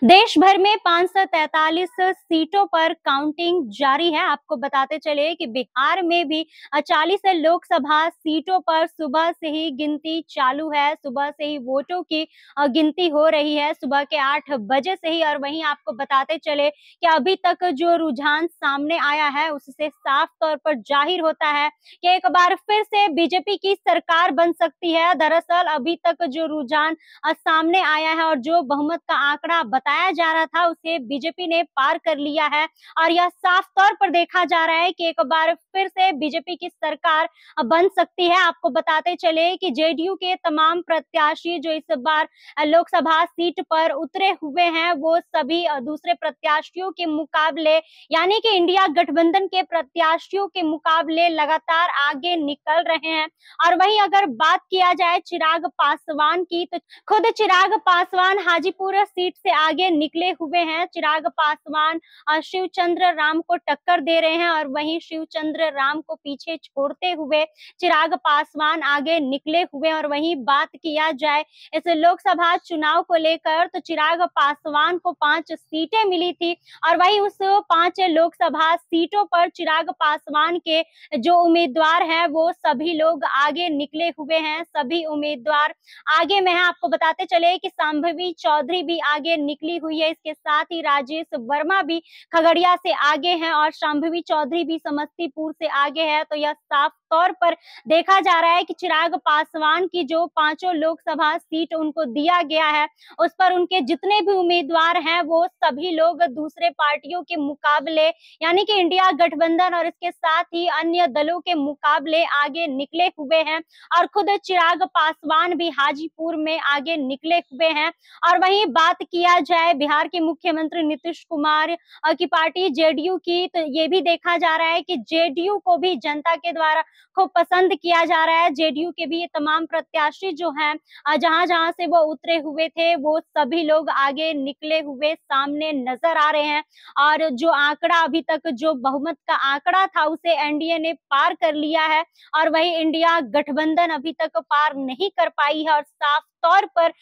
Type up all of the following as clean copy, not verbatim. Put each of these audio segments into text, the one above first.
देश भर में 543 सीटों पर काउंटिंग जारी है। आपको बताते चले कि बिहार में भी 40 लोकसभा सीटों पर सुबह से ही गिनती चालू है। सुबह से ही वोटों की गिनती हो रही है, सुबह के 8 बजे से ही। और वहीं आपको बताते चले कि अभी तक जो रुझान सामने आया है उससे साफ तौर पर जाहिर होता है कि एक बार फिर से बीजेपी की सरकार बन सकती है। दरअसल अभी तक जो रुझान सामने आया है और जो बहुमत का आंकड़ा बताया जा रहा था उसे बीजेपी ने पार कर लिया है। और यह साफ तौर पर देखा जा रहा है कि एक बार फिर से बीजेपी की सरकार बन सकती है। आपको बताते चले कि जेडीयू के तमाम प्रत्याशी जो इस बार लोकसभा सीट पर उतरे हुए हैं वो सभी दूसरे प्रत्याशियों के मुकाबले यानी कि इंडिया गठबंधन के प्रत्याशियों के मुकाबले लगातार आगे निकल रहे हैं। और वहीं अगर बात किया जाए चिराग पासवान की, तो खुद चिराग पासवान हाजीपुर सीट से आगे निकले हुए हैं। चिराग पासवान शिवचंद्र राम को टक्कर दे रहे हैं और वहीं शिवचंद्र राम को पीछे छोड़ते हुए चिराग पासवान आगे निकले हुए। और वहीं बात किया जाए इस लोकसभा चुनाव को लेकर, तो चिराग पासवान को 5 सीटें मिली थी और वहीं उस 5 लोकसभा सीटों पर चिराग पासवान के जो उम्मीदवार हैं वो सभी लोग आगे निकले हुए हैं। सभी उम्मीदवार आगे में है। आपको बताते चले कि शांभवी चौधरी भी आगे निकली हुई है। इसके साथ ही राजेश वर्मा भी खगड़िया से आगे हैं और शांभवी चौधरी भी समस्तीपुर से आगे है। तो यह साफ तौर पर देखा जा रहा है कि चिराग पासवान की जो 5 लोकसभा सीट उनको दिया गया है उस पर उनके जितने भी उम्मीदवार हैं वो सभी लोग दूसरे पार्टियों के मुकाबले यानी कि इंडिया गठबंधन और इसके साथ ही अन्य दलों के मुकाबले आगे निकले हुए हैं। और खुद चिराग पासवान भी हाजीपुर में आगे निकले हुए हैं। और वहीं बात किया जाए बिहार के मुख्यमंत्री नीतीश कुमार की पार्टी जेडीयू की, तो ये भी देखा जा रहा है कि जेडीयू को भी जनता के द्वारा खूब पसंद किया जा रहा है। जेडीयू के भी ये तमाम प्रत्याशी जो हैं जहां जहां से वो उतरे हुए थे वो सभी लोग आगे निकले हुए सामने नजर आ रहे हैं। और जो आंकड़ा अभी तक जो बहुमत का आंकड़ा था उसे एनडीए ने पार कर लिया है और वही इंडिया गठबंधन अभी तक पार नहीं कर पाई है। और साफ तौर पर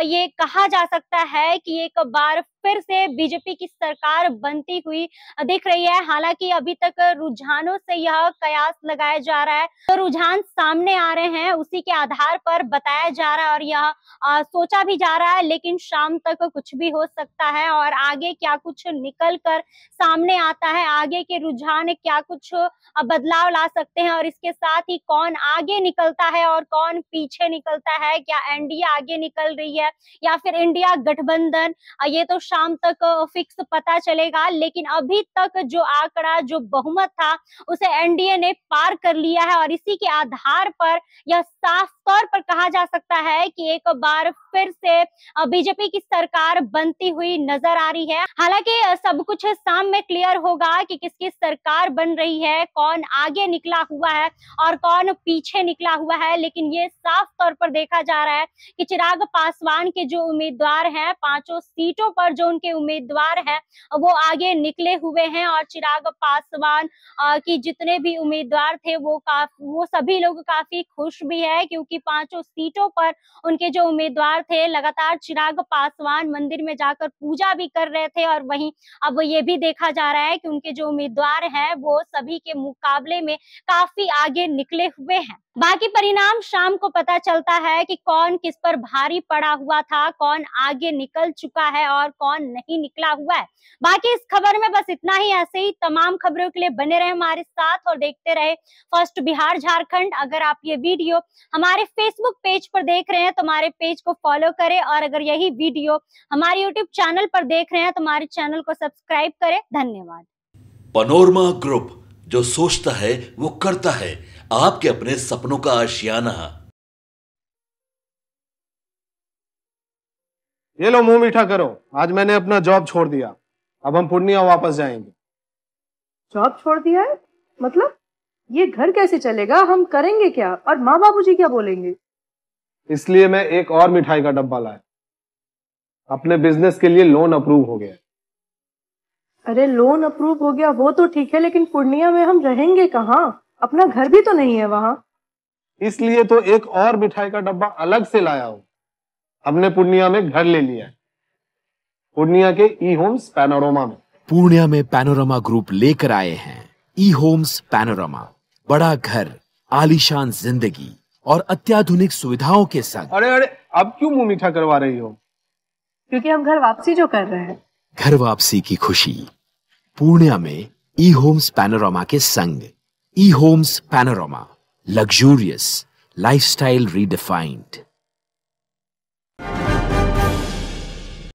ये कहा जा सकता है कि एक बार फिर से बीजेपी की सरकार बनती हुई दिख रही है। हालांकि अभी तक रुझानों से यह कयास लगाया जा रहा है, तो रुझान सामने आ रहे हैं उसी के आधार पर बताया जा रहा है और यह सोचा भी जा रहा है। लेकिन शाम तक कुछ भी हो सकता है और आगे क्या कुछ निकल कर सामने आता है, आगे के रुझान क्या कुछ बदलाव ला सकते हैं और इसके साथ ही कौन आगे निकलता है और कौन पीछे निकलता है, क्या एनडीए आगे निकल रही है या फिर इंडिया गठबंधन, ये तो शाम तक फिक्स पता चलेगा। लेकिन अभी तक जो आंकड़ा जो बहुमत था उसे एनडीए ने पार कर लिया है और इसी के आधार पर यह साफ तौर पर कहा जा सकता है कि एक बार फिर से बीजेपी की सरकार बनती हुई नजर आ रही है। हालांकि सब कुछ शाम में क्लियर होगा कि किसकी सरकार बन रही है, कौन आगे निकला हुआ है और कौन पीछे निकला हुआ है। लेकिन ये साफ तौर पर देखा जा रहा है कि चिराग पासवान के जो उम्मीदवार हैं 5 सीटों पर जो उनके उम्मीदवार हैं वो आगे निकले हुए हैं। और चिराग पासवान की जितने भी उम्मीदवार थे वो सभी लोग काफी खुश भी है क्योंकि 5 सीटों पर उनके जो उम्मीदवार थे लगातार चिराग पासवान मंदिर में जाकर पूजा भी कर रहे थे। और वहीं अब ये भी देखा जा रहा है कि उनके जो उम्मीदवार हैं वो सभी के मुकाबले में काफी आगे निकले हुए हैं। बाकी परिणाम शाम को पता चलता है कि कौन किस पर भारी पड़ा हुआ था, कौन आगे निकल चुका है और कौन नहीं निकला हुआ है। बाकी इस खबर में बस इतना ही। ऐसे ही तमाम खबरों के लिए बने रहे हमारे साथ और देखते रहे फर्स्ट बिहार झारखंड। अगर आप ये वीडियो हमारे फेसबुक पेज पर देख रहे हैं तो हमारे पेज को फॉलो करें और अगर यही वीडियो हमारे यूट्यूब चैनल पर देख रहे हैं तो हमारे चैनल को सब्सक्राइब करें। धन्यवाद। पनोरमा ग्रुप, जो सोचता है वो करता है, आपके अपने सपनों का आशियाना। ये लो मुंह मीठा करो, आज मैंने अपना जॉब छोड़ दिया, अब हम पूर्णिया वापस जाएंगे। जॉब छोड़ दिया है? मतलब ये घर कैसे चलेगा, हम करेंगे क्या और माँ बाबूजी क्या बोलेंगे? इसलिए मैं एक और मिठाई का डब्बा लाया, अपने बिजनेस के लिए लोन अप्रूव हो गया। अरे लोन अप्रूव हो गया वो तो ठीक है, लेकिन पूर्णिया में हम रहेंगे कहाँ? अपना घर भी तो नहीं है वहां। इसलिए तो एक और मिठाई का डब्बा अलग से लाया हूं। हमने पूर्णिया में घर ले लिया है पूर्णिया के ई होम्स पैनोरमा में। पूर्णिया में पैनोरमा ग्रुप लेकर आए हैं ई होम्स पैनोरमा। बड़ा घर, आलीशान जिंदगी और अत्याधुनिक सुविधाओं के संग। अरे अरे, अब क्यों मुंह मीठा करवा रही हो? क्योंकि हम घर वापसी जो कर रहे हैं। घर वापसी की खुशी पूर्णिया में ई होम्स पैनोरमा के संग। ई Homes Panorama, luxurious lifestyle redefined.